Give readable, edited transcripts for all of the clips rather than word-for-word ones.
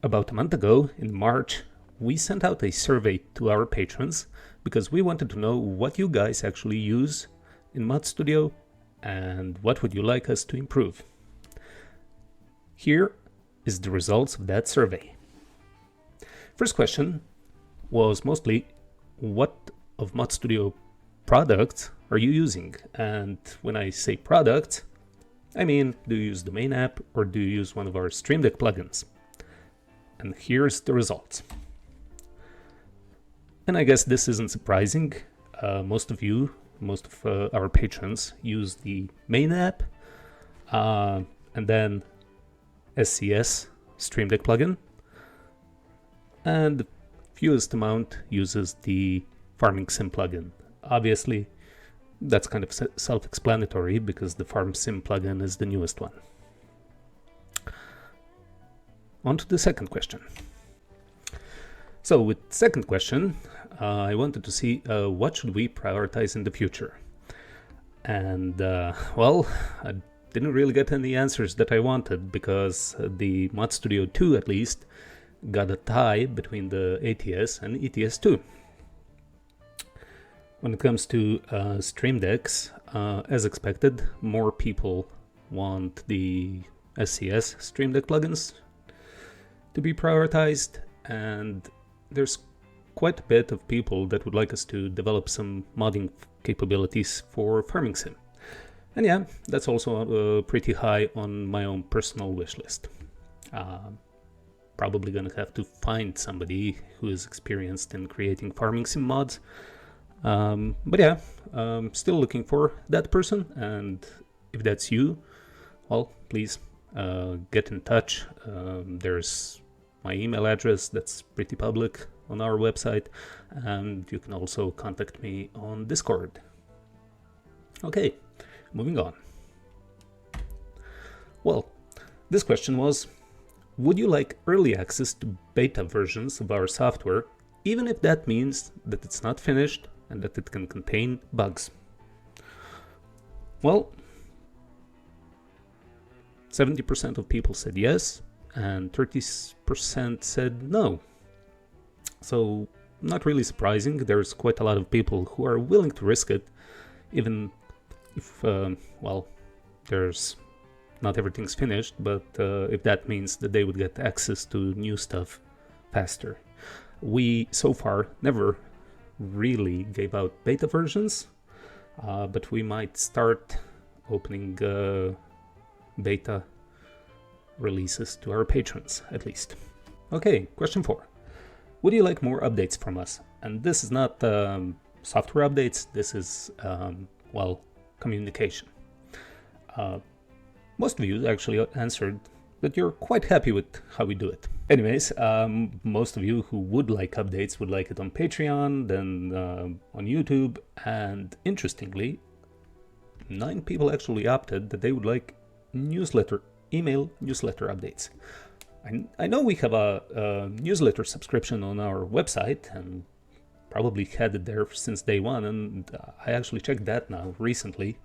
About a month ago, in March, we sent out a survey to our patrons because we wanted to know what you guys actually use in Mod Studio and what would you like us to improve. Here is the results of that survey. First question was mostly, what of Mod Studio products are you using? And when I say product, I mean, do you use the main app or do you use one of our Stream Deck plugins? And here's the results. And I guess this isn't surprising. Most of our patrons use the main app and then SCS Stream Deck plugin. And the fewest amount uses the Farming Sim plugin. Obviously, that's kind of self-explanatory because the Farm Sim plugin is the newest one. On to the second question. So with the second question, I wanted to see what should we prioritize in the future. And well, I didn't really get any answers that I wanted because the Mod Studio 2 at least got a tie between the ATS and ETS2. When it comes to Stream Decks, as expected, more people want the SCS Stream Deck plugins to be prioritized, and there's quite a bit of people that would like us to develop some modding capabilities for Farming Sim. And yeah, that's also pretty high on my own personal wish list. Probably gonna have to find somebody who is experienced in creating Farming Sim mods. But yeah, still looking for that person, and if that's you, well, please get in touch. There's my email address that's pretty public on our website, and you can also contact me on Discord. Okay, moving on. Well, this question was, would you like early access to beta versions of our software, even if that means that it's not finished and that it can contain bugs? Well, 70% of people said yes, and 30% said no. So, not really surprising. There's quite a lot of people who are willing to risk it, even if, well, there's not everything's finished, but if that means that they would get access to new stuff faster. We, so far, never really gave out beta versions, but we might start opening beta releases to our patrons, at least. Okay, question 4. Would you like more updates from us? And this is not software updates, this is, well, communication. Most of you actually answered that you're quite happy with how we do it. Anyways, most of you who would like updates would like it on Patreon, then on YouTube, and interestingly, 9 people actually opted that they would like email newsletter updates. I know we have a newsletter subscription on our website and probably had it there since day one, and I actually checked that now recently.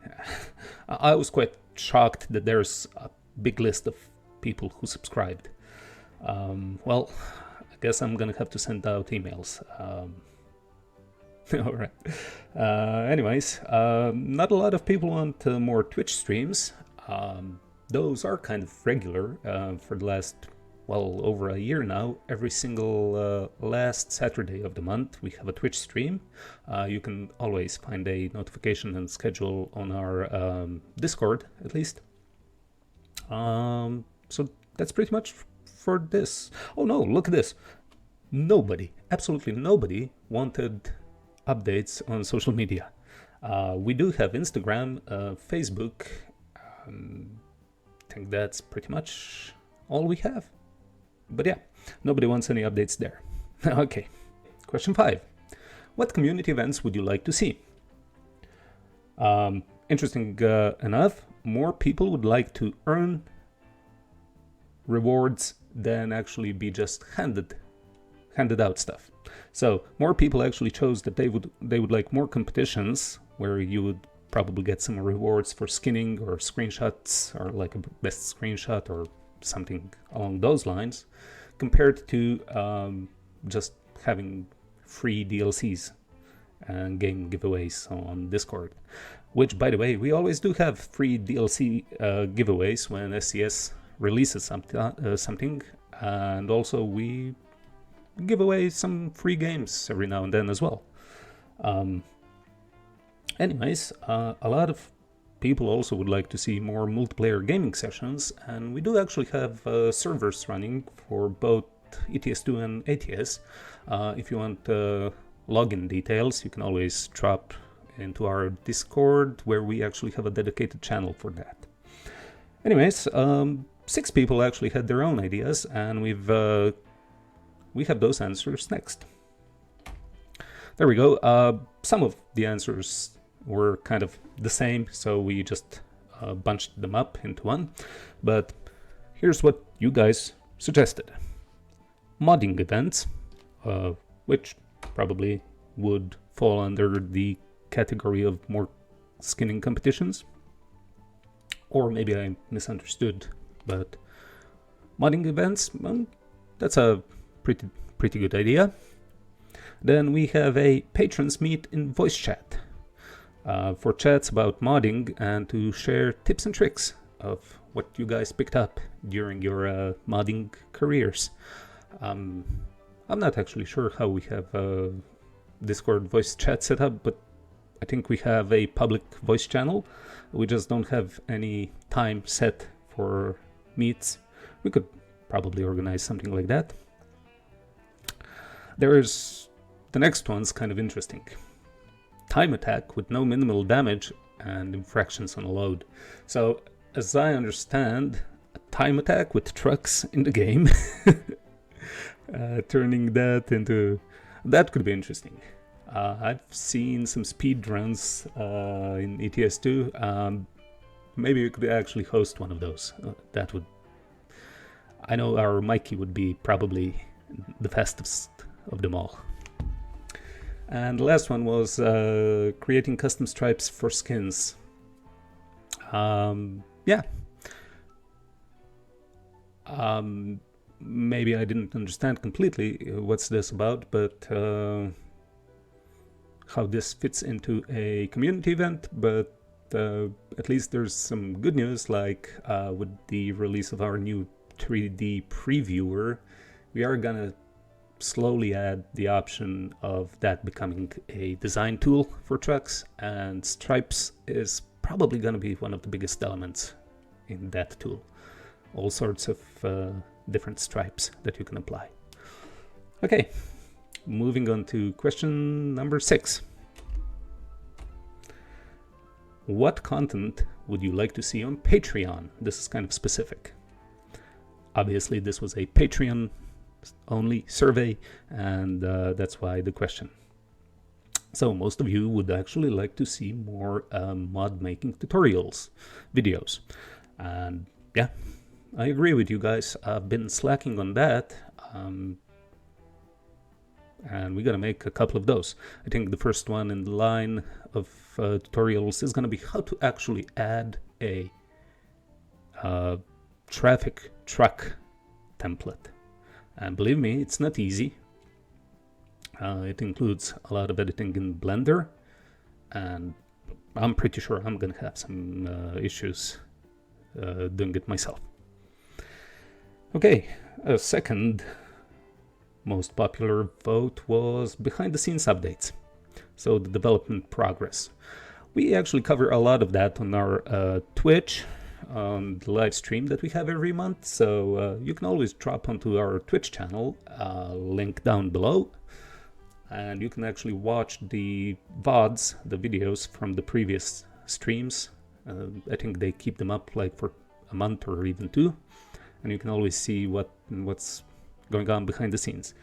I was quite shocked that there's a big list of people who subscribed. Well, I guess I'm gonna have to send out emails. All right. Anyways, not a lot of people want more Twitch streams. Those are kind of regular for the last, well, over a year now. Every single last Saturday of the month, we have a Twitch stream. You can always find a notification and schedule on our Discord, at least. So that's pretty much for this. Oh no, look at this. Nobody, absolutely nobody wanted updates on social media. We do have Instagram, Facebook. I think that's pretty much all we have. But yeah, nobody wants any updates there. Okay, question 5. What community events would you like to see? Interesting enough, more people would like to earn rewards than actually be just handed out stuff. So more people actually chose that they would like more competitions where you would probably get some rewards for skinning or screenshots, or like a best screenshot or something along those lines, compared to just having free DLCs and game giveaways on Discord. Which, by the way, we always do have free DLC giveaways when SCS releases something, and also we give away some free games every now and then as well. Anyways, a lot of people also would like to see more multiplayer gaming sessions, and we do actually have servers running for both ETS2 and ATS. If you want login details, you can always drop into our Discord, where we actually have a dedicated channel for that. Anyways, 6 people actually had their own ideas, and we have those answers next. There we go. Some of the answers were kind of the same, so we just bunched them up into one. But here's what you guys suggested. Modding events, which probably would fall under the category of more skinning competitions. Or maybe I misunderstood, but modding events, well, that's a pretty good idea. Then we have a patrons meet in voice chat for chats about modding and to share tips and tricks of what you guys picked up during your modding careers. I'm not actually sure how we have Discord voice chat set up, but I think we have a public voice channel. We just don't have any time set for meets. We could probably organize something like that. There's the next one's kind of interesting. Time attack with no minimal damage and infractions on a load. So, as I understand, a time attack with trucks in the game, turning that into... that could be interesting. I've seen some speed runs in ETS2. Maybe we could actually host one of those. That would... I know our Mikey would be probably the fastest of them all. And the last one was creating custom stripes for skins. Yeah. Maybe I didn't understand completely what's this about, but how this fits into a community event. But at least there's some good news, like with the release of our new 3D previewer, we are gonna slowly add the option of that becoming a design tool for trucks, and stripes is probably going to be one of the biggest elements in that tool. All sorts of different stripes that you can apply. Okay, moving on to question number 6. What content would you like to see on Patreon? This is kind of specific. Obviously, this was a Patreon only survey, and that's why the question. So most of you would actually like to see more mod making tutorials videos, and yeah, I agree with you guys. I've been slacking on that, and we gotta make a couple of those. I think the first one in the line of tutorials is gonna be how to actually add a traffic truck template. And believe me, it's not easy. It includes a lot of editing in Blender, and I'm pretty sure I'm gonna have some issues doing it myself. Okay, a second most popular vote was behind the scenes updates. So the development progress. We actually cover a lot of that on our Twitch, on the live stream that we have every month, so you can always drop onto our Twitch channel, link down below, and you can actually watch the VODs, the videos from the previous streams. I think they keep them up like for a month or even 2, and you can always see what's going on behind the scenes.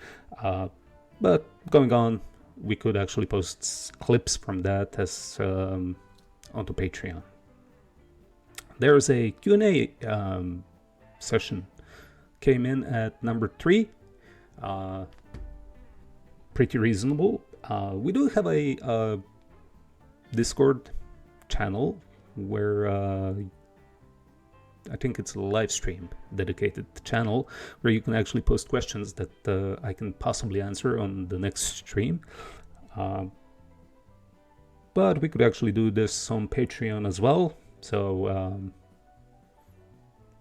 But going on, we could actually post clips from that as onto Patreon. There's a Q&A session, came in at number 3, pretty reasonable. We do have a Discord channel where I think it's a live stream dedicated channel where you can actually post questions that I can possibly answer on the next stream. But we could actually do this on Patreon as well. So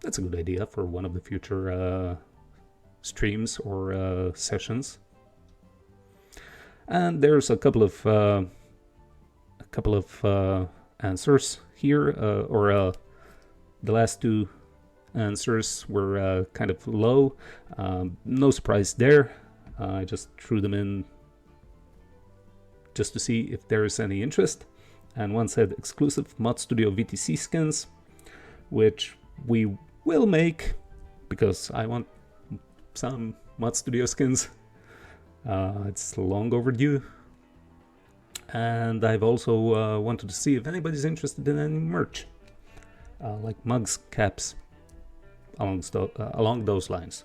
that's a good idea for one of the future streams or sessions. And there's a couple of answers here, the last two answers were kind of low. No surprise there. I just threw them in just to see if there is any interest. And one said exclusive Mod Studio VTC skins, which we will make because I want some Mod Studio skins. It's long overdue. And I've also wanted to see if anybody's interested in any merch, like mugs, caps, along those lines,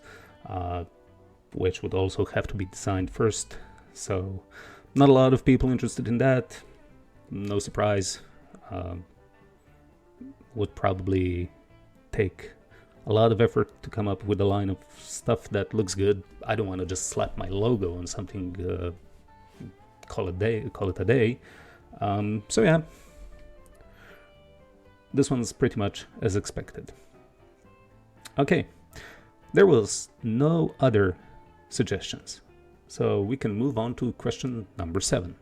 which would also have to be designed first. So not a lot of people interested in that. No surprise. Would probably take a lot of effort to come up with a line of stuff that looks good. I don't want to just slap my logo on something, call it a day. So yeah, this one's pretty much as expected. Okay, there was no other suggestions, so we can move on to question number 7.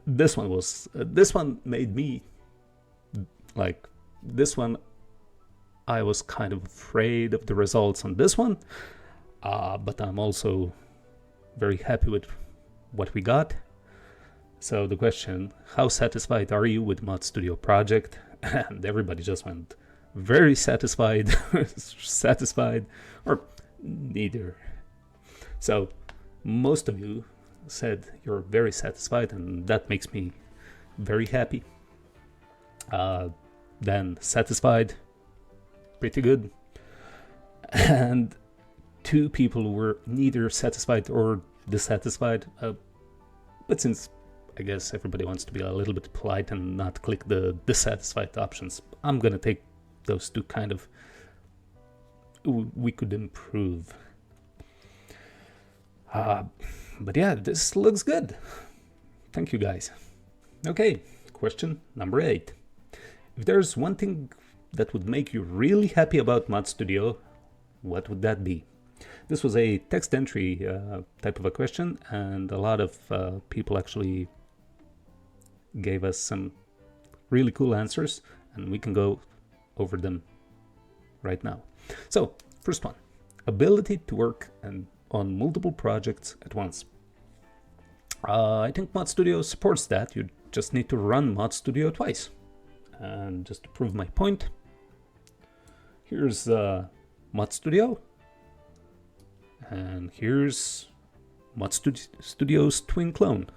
This one made me like, this one I was kind of afraid of the results on this one, but I'm also very happy with what we got. So the question, how satisfied are you with Mod Studio project? And everybody just went very satisfied, satisfied, or neither. So most of you said you're very satisfied, and that makes me very happy. Then satisfied, pretty good. And 2 people were neither satisfied or dissatisfied. But since I guess everybody wants to be a little bit polite and not click the dissatisfied options, I'm gonna take those 2 kind of we could improve. But yeah, this looks good. Thank you guys. Okay, question number 8. If there's one thing that would make you really happy about Mod Studio, what would that be? This was a text entry type of a question, and a lot of people actually gave us some really cool answers, and we can go over them right now. So, first one, ability to work on multiple projects at once. I think Mod Studio supports that. You just need to run Mod Studio twice. And just to prove my point, here's Mod Studio, and here's Mod Studio's twin clone.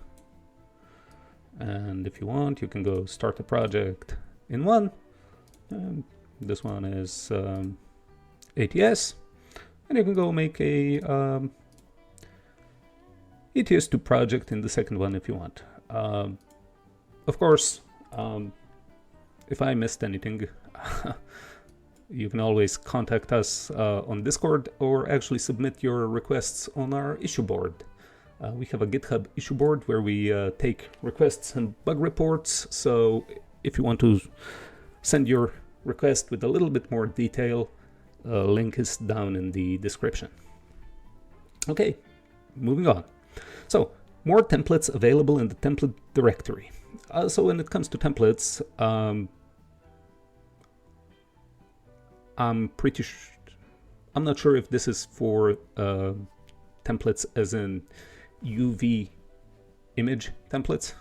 And if you want, you can go start a project in one. And this one is ATS, and you can go make a ETS2 project in the second one if you want. Of course, if I missed anything, you can always contact us on Discord, or actually submit your requests on our issue board. We have a GitHub issue board where we take requests and bug reports, so if you want to send your request with a little bit more detail, link is down in the description. Okay, moving on. So, more templates available in the template directory. So when it comes to templates, I'm not sure if this is for templates as in UV image templates,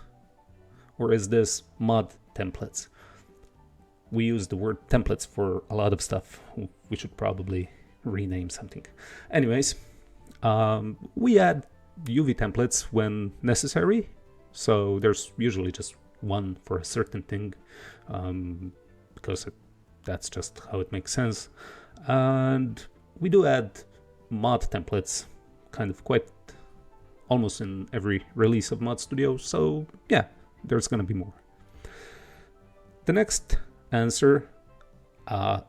or is this mod templates? We use the word templates for a lot of stuff. We should probably rename something. Anyways, we add UV templates when necessary. So there's usually just one for a certain thing, because that's just how it makes sense. And we do add mod templates kind of quite almost in every release of Mod Studio. So yeah, there's gonna be more. The next answer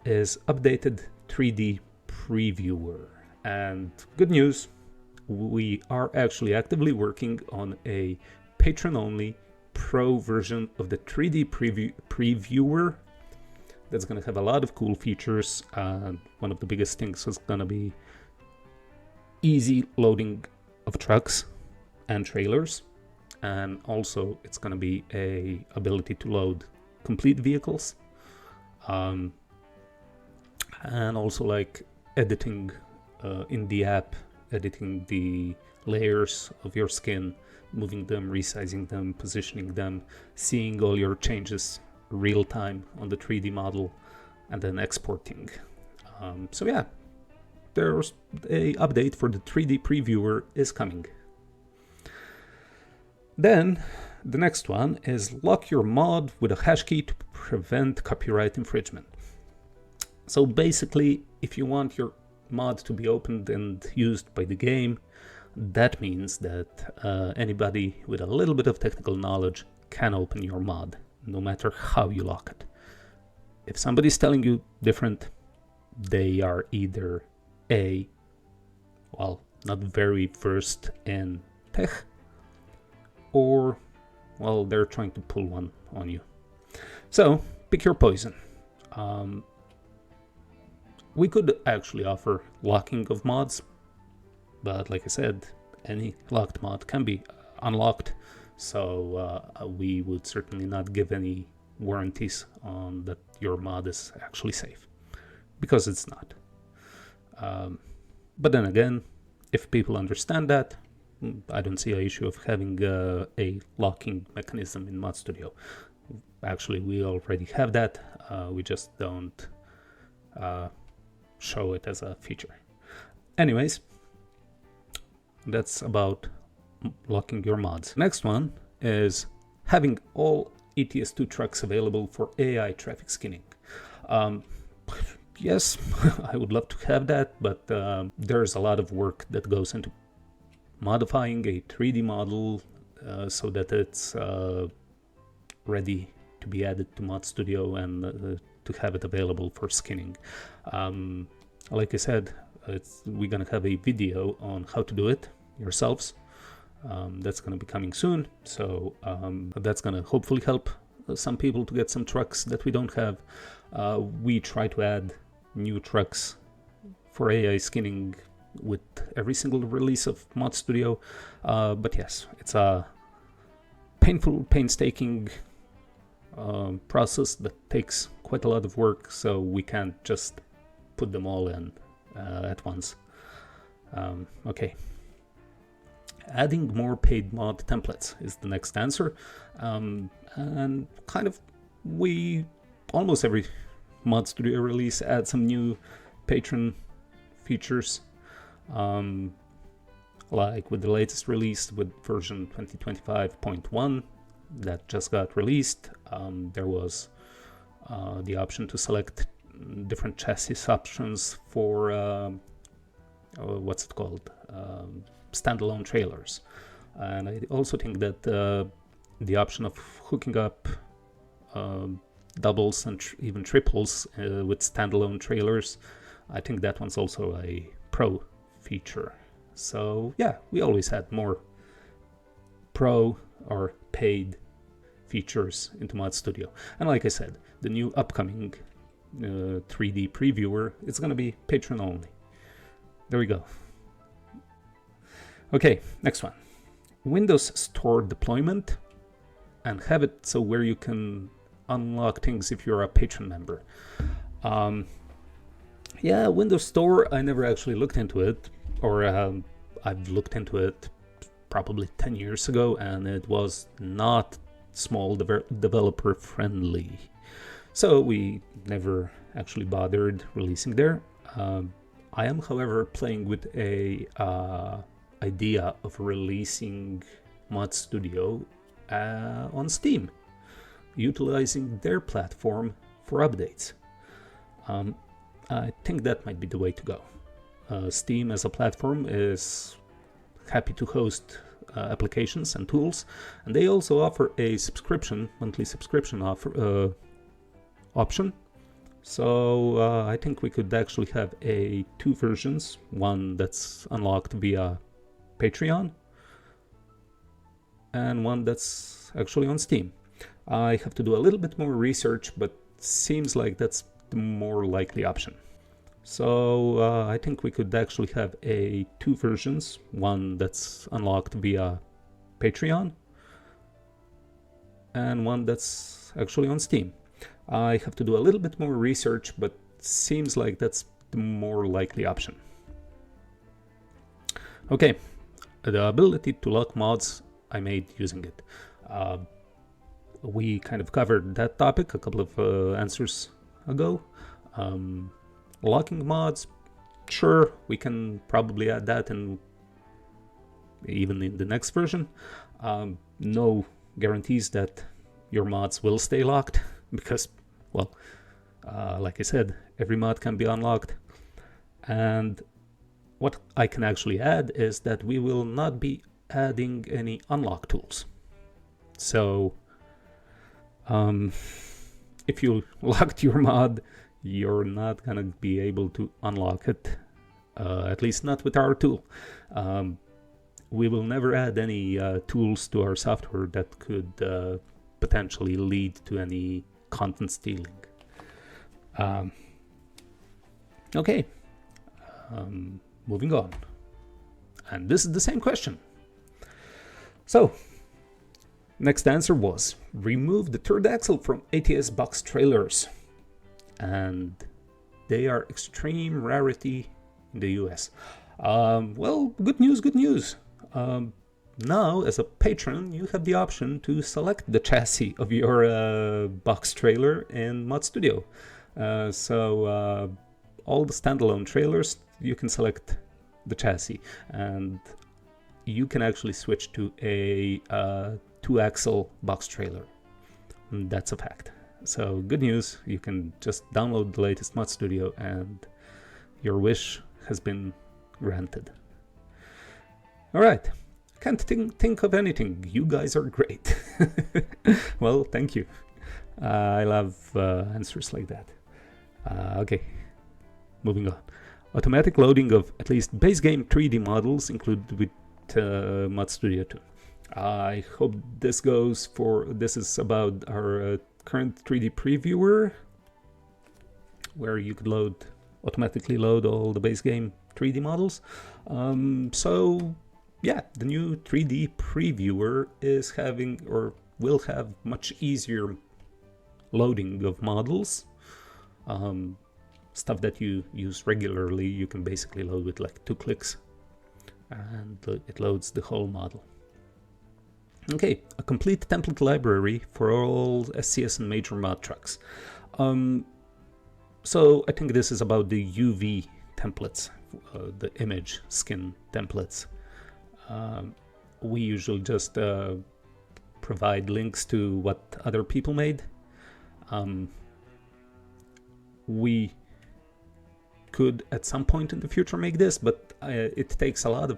is updated 3D previewer. And good news, we are actually actively working on a patron-only pro version of the 3D previewer that's going to have a lot of cool features. One of the biggest things is going to be easy loading of trucks and trailers, and also it's going to be a ability to load complete vehicles, and also like editing in the app, editing the layers of your skin, moving them, resizing them, positioning them, seeing all your changes real time on the 3D model, and then exporting. So yeah, there's a update for the 3D previewer is coming. Then the next one is lock your mod with a hash key to prevent copyright infringement. So basically, if you want your mod to be opened and used by the game, that means that anybody with a little bit of technical knowledge can open your mod, no matter how you lock it. If somebody's telling you different, they are either not very versed in tech, or, well, they're trying to pull one on you. So pick your poison. We could actually offer locking of mods, but like I said, any locked mod can be unlocked, so we would certainly not give any warranties on that your mod is actually safe, because it's not. But then again, if people understand that, I don't see an issue of having a locking mechanism in Mod Studio. Actually, we already have that, we just don't show it as a feature. Anyways, that's about locking your mods. Next one is having all ETS2 trucks available for AI traffic skinning. Yes, I would love to have that, but there's a lot of work that goes into modifying a 3D model so that it's ready to be added to Mod Studio and to have it available for skinning. Like I said, we're gonna have a video on how to do it yourselves. That's gonna be coming soon, so that's gonna hopefully help some people to get some trucks that we don't have. We try to add new trucks for AI skinning with every single release of Mod Studio, but yes, it's a painful, painstaking process that takes quite a lot of work, so we can't just put them all in at once. Okay. Adding more paid mod templates is the next answer, and kind of almost every Mod Studio release add some new patron features, like with the latest release with version 2025.1 that just got released. There was the option to select different chassis options for what's it called, standalone trailers, and I also think that the option of hooking up doubles and even triples with standalone trailers, I think that one's also a pro feature. So yeah, we always had more pro or paid features into Mod Studio, and like I said, the new upcoming 3D previewer is going to be patron only. There we go. Okay, next one. Windows Store deployment, and have it so where you can unlock things if you're a patron member. Yeah, Windows Store, I never actually looked into it, or I've looked into it probably 10 years ago, and it was not small developer friendly. So we never actually bothered releasing there. I am, however, playing with a idea of releasing Mod Studio on Steam, utilizing their platform for updates. I think that might be the way to go. Steam as a platform is happy to host applications and tools, and they also offer a monthly subscription option. So I think we could actually have two versions, one that's unlocked via Patreon and one that's actually on Steam. I have to do a little bit more research, but seems like that's the more likely option. So I think we could actually have two versions, one that's unlocked via Patreon and one that's actually on Steam. I have to do a little bit more research, but seems like that's the more likely option. Okay, the ability to lock mods I made using it. We kind of covered that topic a couple of answers ago. Locking mods, sure, we can probably add that in even in the next version. No guarantees that your mods will stay locked because, well, like I said, every mod can be unlocked. And what I can actually add is that we will not be adding any unlock tools. So if you locked your mod, you're not gonna be able to unlock it, at least not with our tool. We will never add any tools to our software that could potentially lead to any content stealing. Okay, moving on. And this is the same question. So, next answer was remove the third axle from ATS box trailers. And they are extreme rarity in the US. Well, good news, good news. Now, as a patron, you have the option to select the chassis of your box trailer in Mod Studio. So all the standalone trailers, you can select the chassis, and you can actually switch to a 2-axle box trailer. And that's a fact. So good news, you can just download the latest Mod Studio and your wish has been granted. Alright, can't think of anything. You guys are great. Well, thank you. I love answers like that. Okay, moving on. Automatic loading of at least base game 3D models included with Mod Studio 2. I hope this is about our current 3D previewer, where you could automatically load all the base game 3D models. So yeah, the new 3D previewer is having, or will have, much easier loading of models. Stuff that you use regularly, you can basically load with like 2 clicks and it loads the whole model. Okay, a complete template library for all SCS and major mod trucks. So I think this is about the UV templates, the image skin templates. We usually just provide links to what other people made. We could at some point in the future make this, but it takes a lot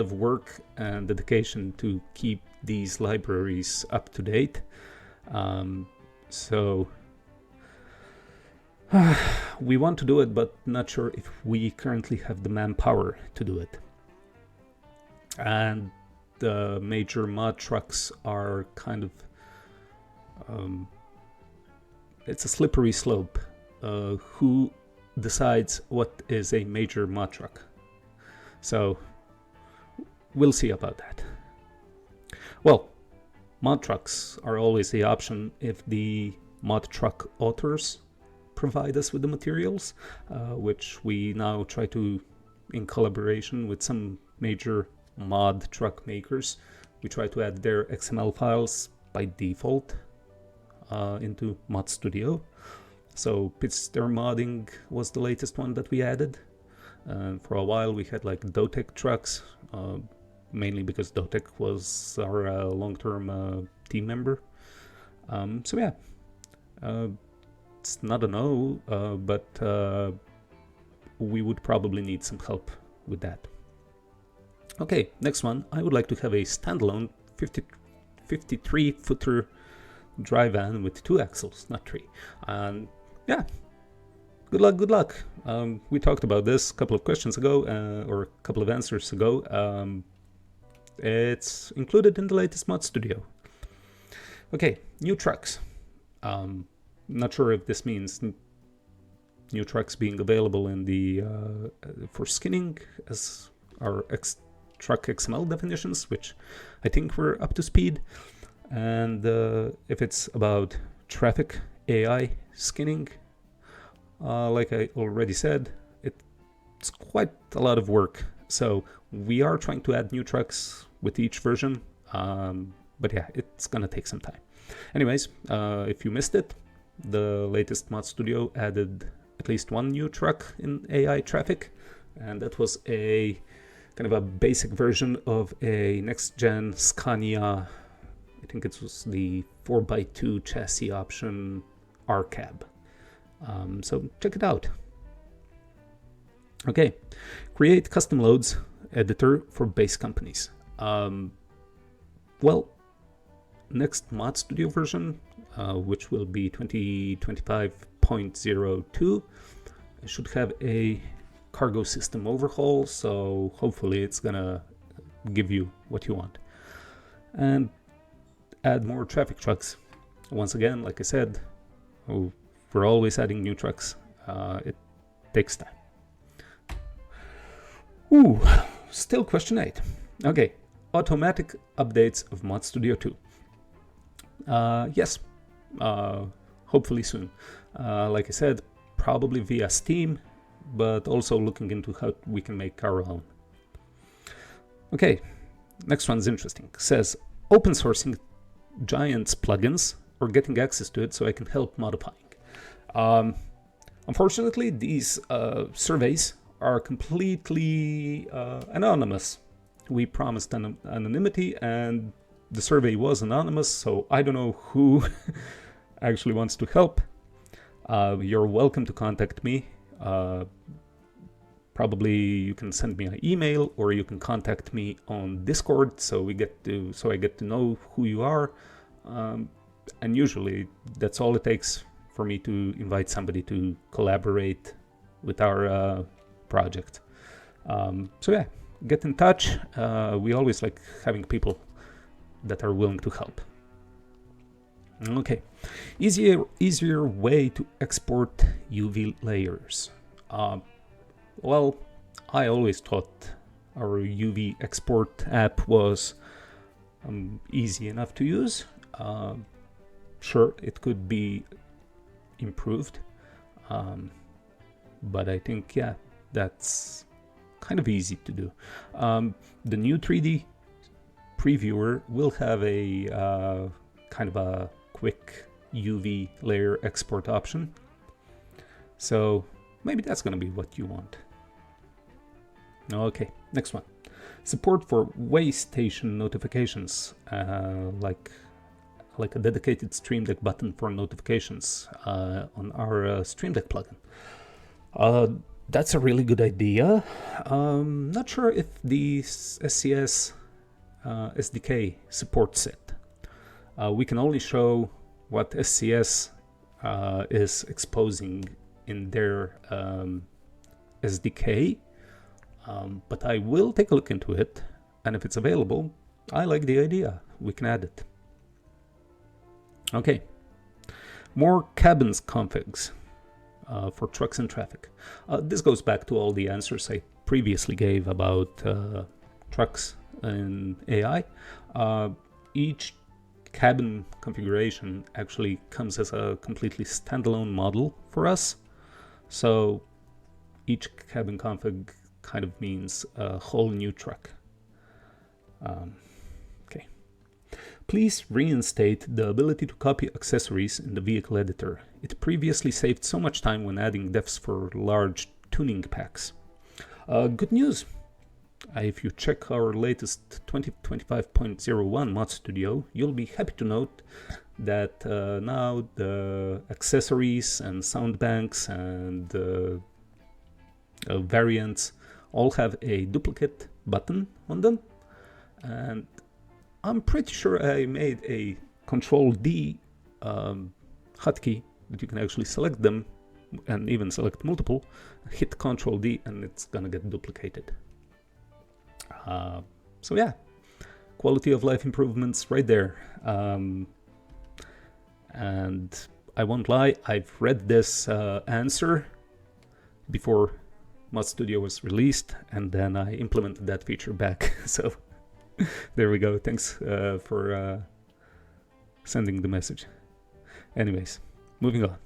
of work and dedication to keep these libraries up to date. So we want to do it, but not sure if we currently have the manpower to do it. And the major mod trucks are kind of it's a slippery slope. Who decides what is a major mod truck? So we'll see about that. Well, mod trucks are always the option if the mod truck authors provide us with the materials, which we now try to, in collaboration with some major mod truck makers, we try to add their XML files by default into Mod Studio. So Pitster modding was the latest one that we added. For a while we had like Dotec trucks, mainly because Dotec was our long-term team member. So yeah, it's not a no, but we would probably need some help with that. Okay, next one. I would like to have a standalone 53-footer dry van with 2 axles, not 3. And yeah, good luck, good luck. We talked about this a couple of questions ago, or a couple of answers ago. It's included in the latest Mod Studio. Okay, new trucks. Not sure if this means new trucks being available in the for skinning as our truck XML definitions, which I think we're up to speed. And if it's about traffic AI skinning, like I already said, it's quite a lot of work. So we are trying to add new trucks with each version, but yeah, it's gonna take some time. Anyways, if you missed it, the latest Mod Studio added at least 1 new truck in AI traffic, and that was a kind of a basic version of a next-gen Scania, I think it was the 4x2 chassis option R-Cab. So check it out. Okay, create custom loads editor for base companies. Well, next Mod Studio version, which will be 2025.02, should have a cargo system overhaul, so hopefully it's gonna give you what you want. And add more traffic trucks. Once again, like I said, we're always adding new trucks. It takes time. Ooh, still question 8. Okay, automatic updates of Mod Studio 2. Yes, hopefully soon. Like I said, probably via Steam, but also looking into how we can make our own. Okay, next one's interesting. It says open sourcing Giants plugins or getting access to it so I can help modifying. Unfortunately, these surveys are completely anonymous. We promised anonymity, and the survey was anonymous, so I don't know who actually wants to help. You're welcome to contact me. Probably you can send me an email, or you can contact me on Discord, so I get to know who you are. And usually that's all it takes for me to invite somebody to collaborate with our project. So yeah, get in touch. We always like having people that are willing to help. Okay, easier way to export UV layers. Well, I always thought our UV export app was easy enough to use. Sure, it could be improved, but I think, yeah, that's kind of easy to do. The new 3D previewer will have a kind of a quick UV layer export option, so maybe that's going to be what you want. Okay, next one. Support for way station notifications, like a dedicated Stream Deck button for notifications on our Stream Deck plugin. That's a really good idea. Not sure if the SCS SDK supports it. We can only show what SCS is exposing in their SDK, but I will take a look into it, and if it's available, I like the idea. We can add it. Okay, more cabins configs for trucks and traffic. This goes back to all the answers I previously gave about trucks and AI. Each cabin configuration actually comes as a completely standalone model for us. So each cabin config kind of means a whole new truck. Okay. Please reinstate the ability to copy accessories in the vehicle editor. It previously saved so much time when adding defs for large tuning packs. Good news. If you check our latest 2025.01 Mod Studio, you'll be happy to note that now the accessories and sound banks and variants all have a duplicate button on them. And I'm pretty sure I made a Control D hotkey that you can actually select them and even select multiple, hit Ctrl D and it's gonna get duplicated. So yeah, quality of life improvements right there. And I won't lie, I've read this answer before Mod Studio was released, and then I implemented that feature back. So there we go. Thanks for sending the message. Anyways, moving on.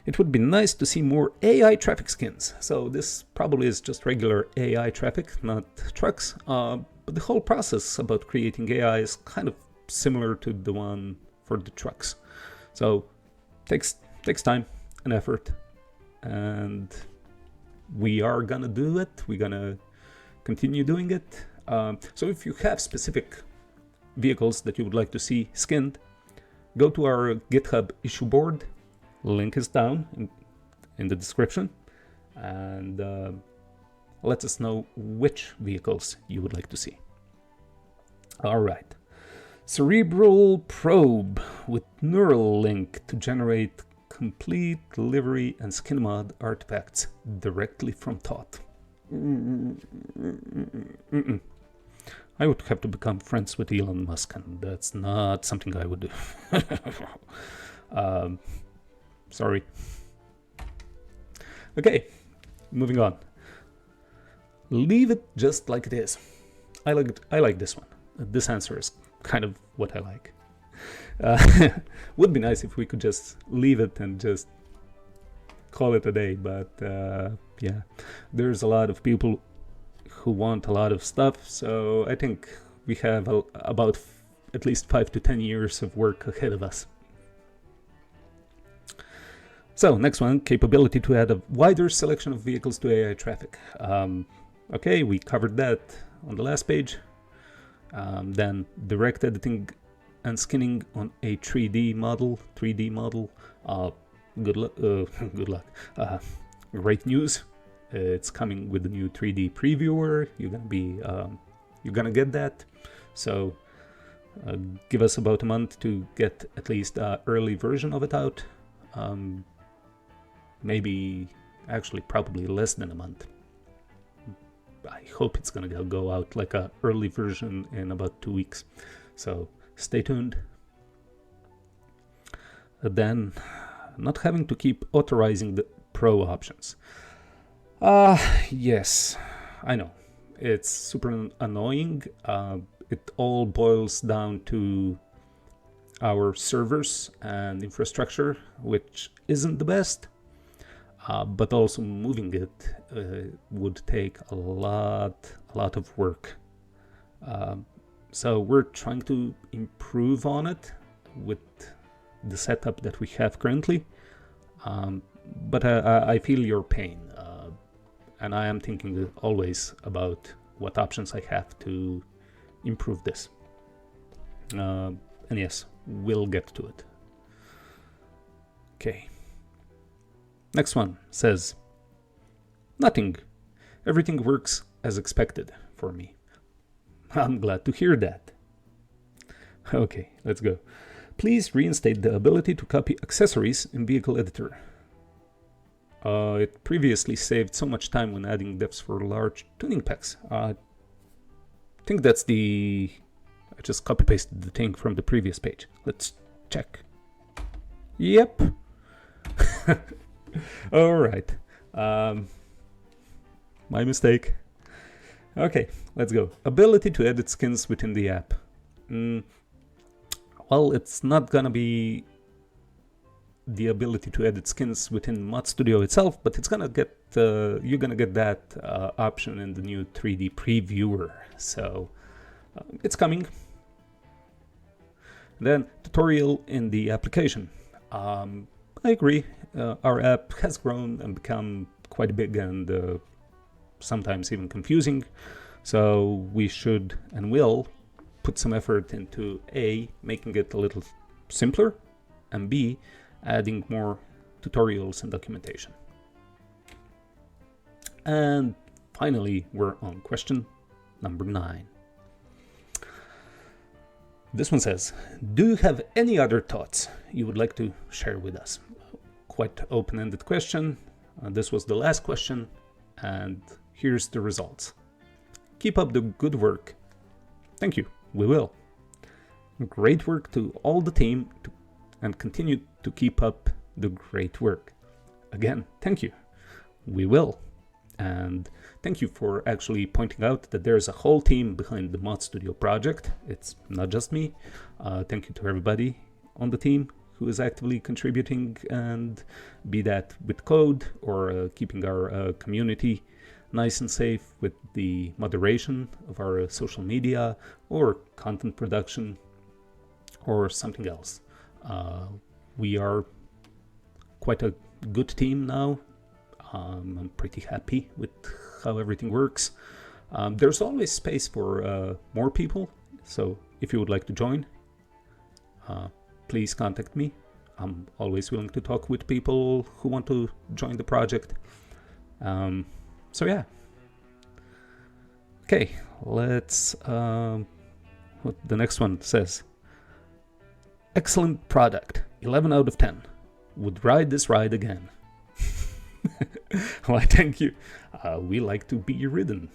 It would be nice to see more AI traffic skins. So this probably is just regular AI traffic, not trucks. But the whole process about creating AI is kind of similar to the one for the trucks. So takes time and effort, and we are gonna do it. We're gonna continue doing it. So if you have specific vehicles that you would like to see skinned, go to our GitHub issue board. Link is down in the description, and let us know which vehicles you would like to see. All right. Cerebral probe with neural link to generate complete livery and skin mod artifacts directly from thought. I would have to become friends with Elon Musk, and that's not something I would do. Sorry. Okay, moving on. Leave it just like it is. I like this one. This answer is kind of what I like. Would be nice if we could just leave it and just call it a day, but yeah, there's a lot of people who want a lot of stuff, so I think we have about at least 5 to 10 years of work ahead of us. So next one, capability to add a wider selection of vehicles to AI traffic. Okay, we covered that on the last page. Then direct editing and skinning on a 3D model. Good luck. Great news. It's coming with the new 3D previewer. You're gonna get that. So give us about a month to get at least an early version of it out. Maybe, actually, probably less than a month. I hope it's gonna go out like an early version in about 2 weeks. So stay tuned. Then, not having to keep authorizing the pro options. Yes, I know. It's super annoying. It all boils down to our servers and infrastructure, which isn't the best. But also moving it would take a lot of work. So we're trying to improve on it with the setup that we have currently. But I feel your pain, and I am thinking always about what options I have to improve this. And yes, we'll get to it. Okay. Next one says, nothing. Everything works as expected for me. I'm glad to hear that. Okay, let's go. Please reinstate the ability to copy accessories in vehicle editor. It previously saved so much time when adding depths for large tuning packs. I think that's I just copy pasted the thing from the previous page. Let's check. Yep. All right. My mistake. Okay, let's go. Ability to edit skins within the app. Well, it's not gonna be the ability to edit skins within Mod Studio itself, but it's gonna get you're gonna get that option in the new 3D previewer. So it's coming. Then tutorial in the application. I agree. Our app has grown and become quite big and sometimes even confusing. So we should and will put some effort into A, making it a little simpler, and B, adding more tutorials and documentation. And finally, we're on question number 9. This one says, do you have any other thoughts you would like to share with us? Quite open-ended question. This was the last question, and here's the results. Keep up the good work. Thank you. We will. Great work to all the team, and continue to keep up the great work. Again, thank you. We will. And thank you for actually pointing out that there's a whole team behind the Mod Studio project. It's not just me. Thank you to everybody on the team who is actively contributing, and be that with code or keeping our community nice and safe with the moderation of our social media or content production or something else. We are quite a good team now. I'm pretty happy with how everything works. There's always space for more people, so if you would like to join, please contact me. I'm always willing to talk with people who want to join the project. So yeah. Okay, let's... what the next one says. Excellent product, 11 out of 10. Would ride this ride again. Why, thank you. We like to be ridden.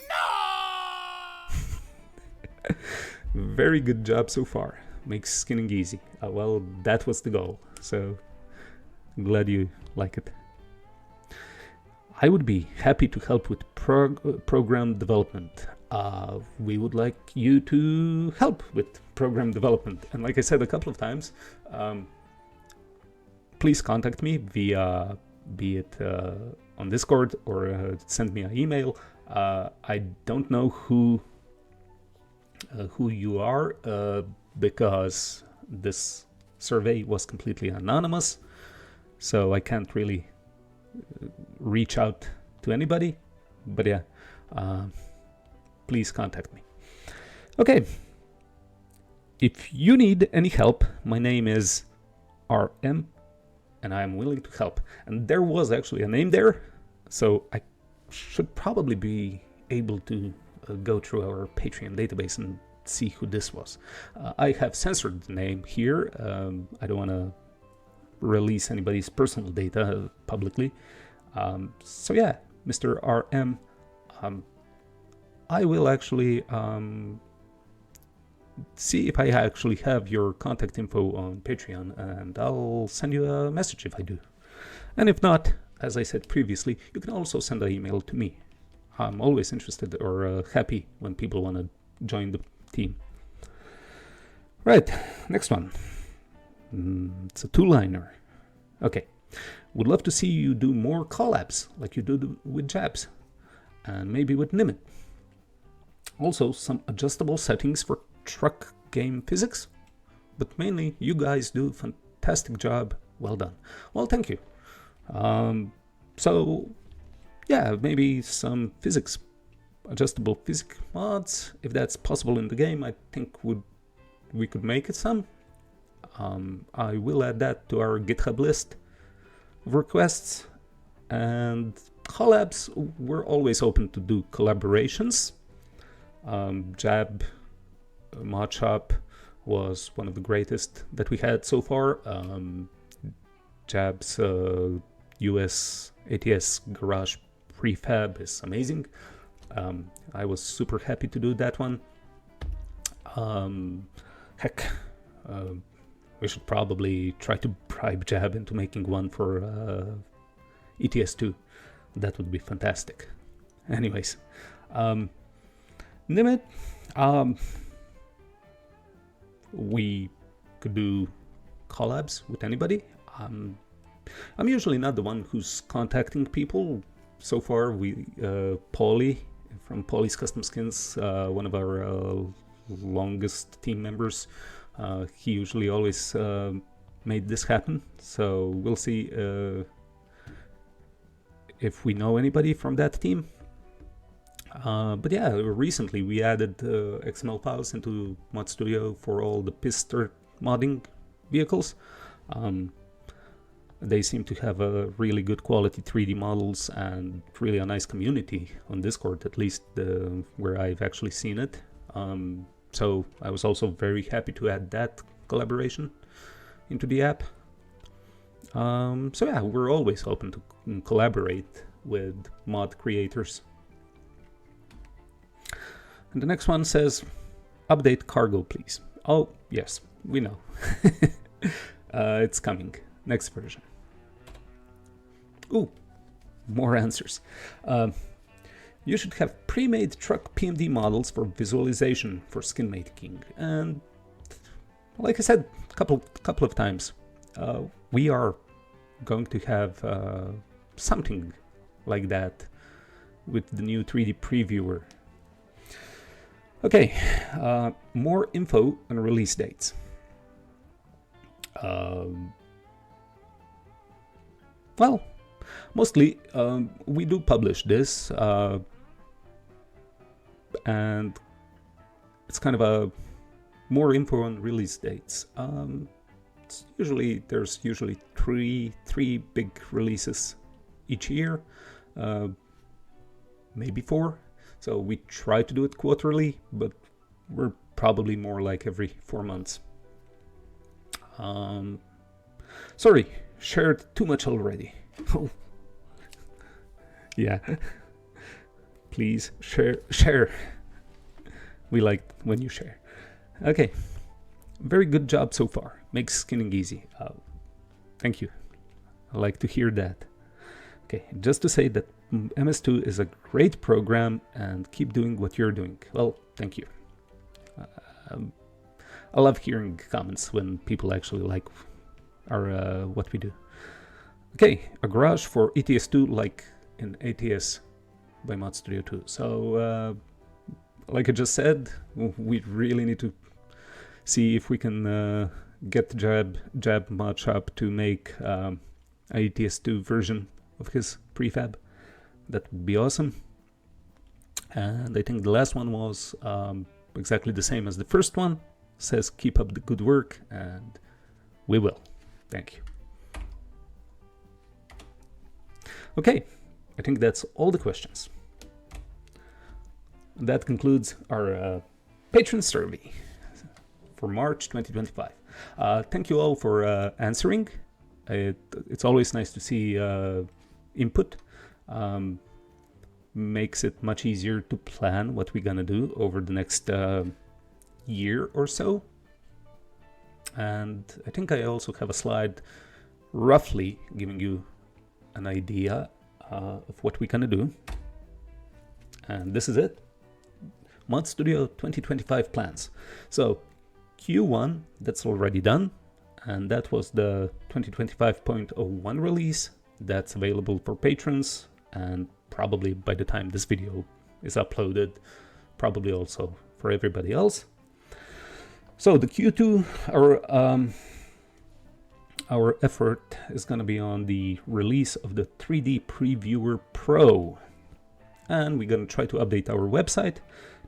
No! Very good job so far. Makes skinning easy. Well, that was the goal, so I'm glad you like it. I would be happy to help with program development. We would like you to help with program development. And like I said a couple of times, please contact me via, be it on Discord or send me an email. I don't know who you are because this survey was completely anonymous, so I can't really reach out to anybody. But yeah, please contact me. Okay. If you need any help, my name is RM, and I am willing to help. And there was actually a name there, so I should probably be able to go through our Patreon database and see who this was. I have censored the name here. I don't want to release anybody's personal data publicly. So yeah, Mr. RM, I will actually see if I actually have your contact info on Patreon, and I'll send you a message if I do. And if not, as I said previously, you can also send an email to me. I'm always interested or happy when people want to join the team. Right, next one. It's a two-liner. Okay. Would love to see you do more collabs like you do with Jabs, and maybe with Nimit. Also, some adjustable settings for truck game physics, but mainly you guys do a fantastic job. Well done. Well, thank you. So yeah, maybe some physics, adjustable physics mods, if that's possible in the game. I think we could make it some. I will add that to our GitHub list of requests. And collabs, we're always open to do collaborations. Jab Mod Shop was one of the greatest that we had so far. Jab's US ATS Garage prefab is amazing. I was super happy to do that one. Heck, we should probably try to bribe Jab into making one for ETS2. That would be fantastic. Anyways, Nimit, we could do collabs with anybody. I'm usually not the one who's contacting people. So far, Paulie from Paulie's Custom Skins, one of our longest team members, he usually always made this happen. So we'll see if we know anybody from that team. But yeah, recently we added XML files into Mod Studio for all the Pister modding vehicles. They seem to have a really good quality 3D models and really a nice community on Discord, at least where I've actually seen it. So I was also very happy to add that collaboration into the app. So yeah, we're always open to collaborate with mod creators. And the next one says, update cargo, please. Oh, yes, we know. It's coming. Next version. Ooh, more answers. You should have pre-made truck PMD models for visualization for skin making. And like I said a couple of times, we are going to have something like that with the new 3D previewer. Okay, more info on release dates. Well, mostly we do publish this, and it's kind of a more info on release dates. There's usually three big releases each year, maybe 4. So we try to do it quarterly, but we're probably more like every 4 months. Sorry, shared too much already. Yeah. Please share. We like when you share. Okay. Very good job so far. Makes skinning easy. Thank you. I like to hear that. Okay, just to say that MS2 is a great program and keep doing what you're doing. Well, thank you. I love hearing comments when people actually like our what we do. Okay, a garage for ETS2 like in ATS by Mod Studio 2. So, like I just said, we really need to see if we can get Jab Much up to make a ETS2 version of his prefab. That would be awesome. And I think the last one was exactly the same as the first one. Says keep up the good work, and we will. Thank you. Okay, I think that's all the questions. That concludes our Patron Survey for March 2025. Thank you all for answering. It's always nice to see input. Makes it much easier to plan what we're gonna do over the next year or so. And I think I also have a slide roughly giving you an idea of what we're gonna do. And this is it. Mod Studio 2025 plans. So Q1, that's already done. And that was the 2025.01 release. That's available for patrons, and probably by the time this video is uploaded, probably also for everybody else. So the Q2, our effort is going to be on the release of the 3D Previewer Pro, and we're going to try to update our website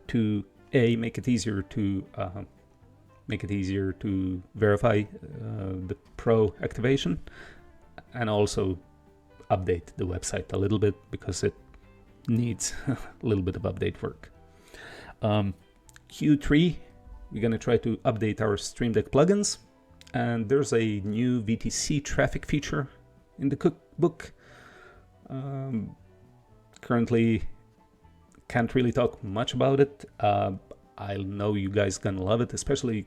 to make it easier to verify the Pro activation, and also update the website a little bit because it needs a little bit of update work. Q3, we're going to try to update our Stream Deck plugins, and there's a new VTC traffic feature in the cookbook. Currently can't really talk much about it. I know you guys gonna love it, especially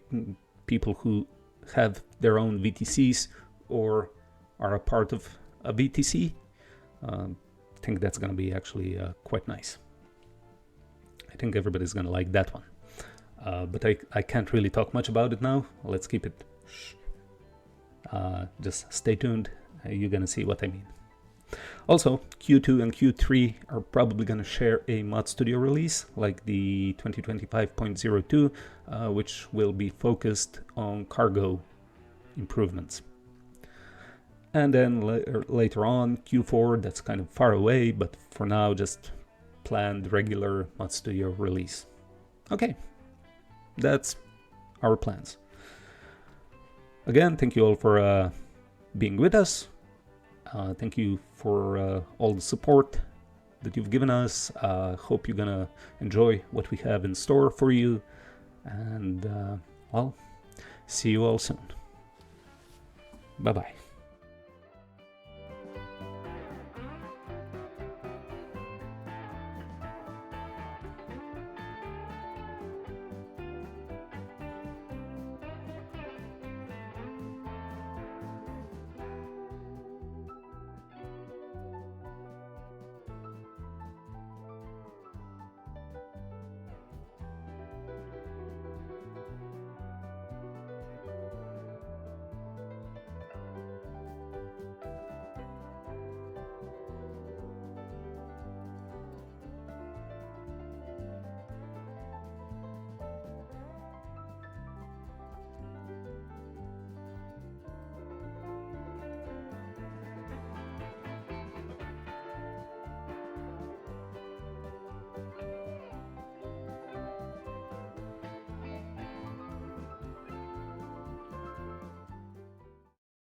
people who have their own VTCs or are a part of a VTC. I think that's gonna be actually quite nice. I think everybody's gonna like that one. But I can't really talk much about it now. Let's keep it shh. Just stay tuned. You're gonna see what I mean. Also, Q2 and Q3 are probably going to share a Mod Studio release, like the 2025.02, which will be focused on cargo improvements. And then later on, Q4, that's kind of far away, but for now, just planned regular Mod Studio release. Okay, that's our plans. Again, thank you all for being with us. Thank you for all the support that you've given us. Hope you're gonna enjoy what we have in store for you. And well, see you all soon. Bye bye.